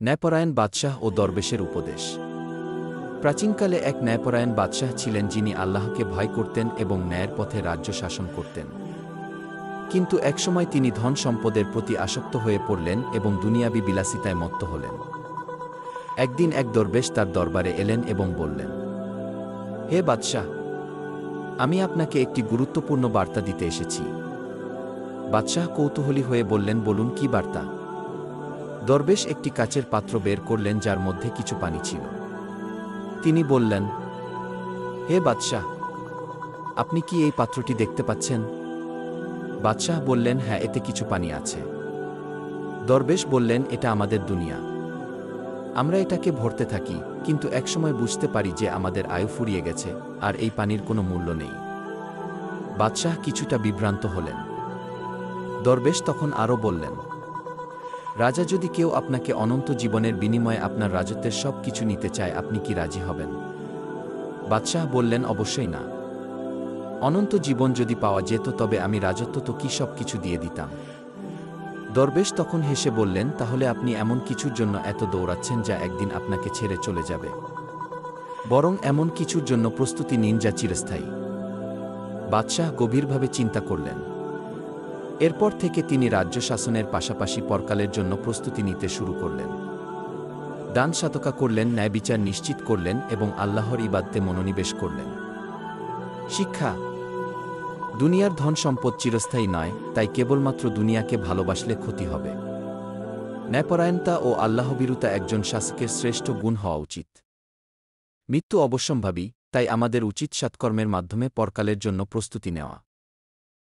ন্যায়পরায়ণ বাদশাহ ও দরবেশের উপদেশ। প্রাচীনকালে এক ন্যায়পরায়ণ বাদশাহ ছিলেন যিনি আল্লাহকে ভয় করতেন এবং ন্যায়ের পথে রাজ্য শাসন করতেন। কিন্তু একসময় তিনি ধন সম্পদের প্রতি আসক্ত হয়ে পড়লেন এবং দুনিয়াবি বিলাসিতায় মত্ত হলেন। একদিন এক দরবেশ তার দরবারে এলেন এবং বললেন, হে বাদশাহ, আমি আপনাকে একটি গুরুত্বপূর্ণ বার্তা দিতে এসেছি। বাদশাহ কৌতূহলী হয়ে বললেন, বলুন, কি বার্তা? দরবেশ একটি কাচের পাত্র বের করলেন যার মধ্যে কিছু পানি ছিল। তিনি বললেন, হে বাদশাহ, আপনি কি এই পাত্রটি দেখতে পাচ্ছেন? বাদশাহ বললেন, হ্যাঁ, এতে কিছু পানি আছে। দরবেশ বললেন, এটা আমাদের দুনিয়া। আমরা এটাকে ভরতে থাকি, কিন্তু একসময় বুঝতে পারি যে আমাদের আয়ু ফুরিয়ে গেছে আর এই পানির কোনো মূল্য নেই। বাদশাহ কিছুটা বিভ্রান্ত হলেন। দরবেশ তখন আরও বললেন, রাজা, যদি কেউ আপনাকে অনন্ত জীবনের বিনিময়ে আপনার রাজত্বের সব কিছু নিতে চায়, আপনি কি রাজি হবেন? বাদশাহ বললেন, অবশ্যই না। অনন্ত জীবন যদি পাওয়া যেত তবে আমি রাজত্ব তো কি সব কিছু দিয়ে দিতাম। দরবেশ তখন হেসে বললেন, তাহলে আপনি এমন কিছুর জন্য এত দৌড়াচ্ছেন যা একদিন আপনাকে ছেড়ে চলে যাবে। বরং এমন কিছুর জন্য প্রস্তুতি নিন যা চিরস্থায়ী। বাদশাহ গভীরভাবে চিন্তা করলেন। এরপর থেকে তিনি রাজ্য শাসনের পাশাপাশি পরকালের জন্য প্রস্তুতি নিতে শুরু করলেন। দান সাতকা করলেন, ন্যায়বিচার নিশ্চিত করলেন এবং আল্লাহর ইবাদতে মনোনিবেশ করলেন। শিক্ষা: দুনিয়ার ধন সম্পদ চিরস্থায়ী নয়, তাই কেবলমাত্র দুনিয়াকে ভালোবাসলে ক্ষতি হবে। ন্যায়পরায়ণতা ও আল্লাহভীরুতা একজন শাসকের শ্রেষ্ঠ গুণ হওয়া উচিত। মৃত্যু অবশ্যম্ভাবী, তাই আমাদের উচিত সৎকর্মের মাধ্যমে পরকালের জন্য প্রস্তুতি নেওয়া।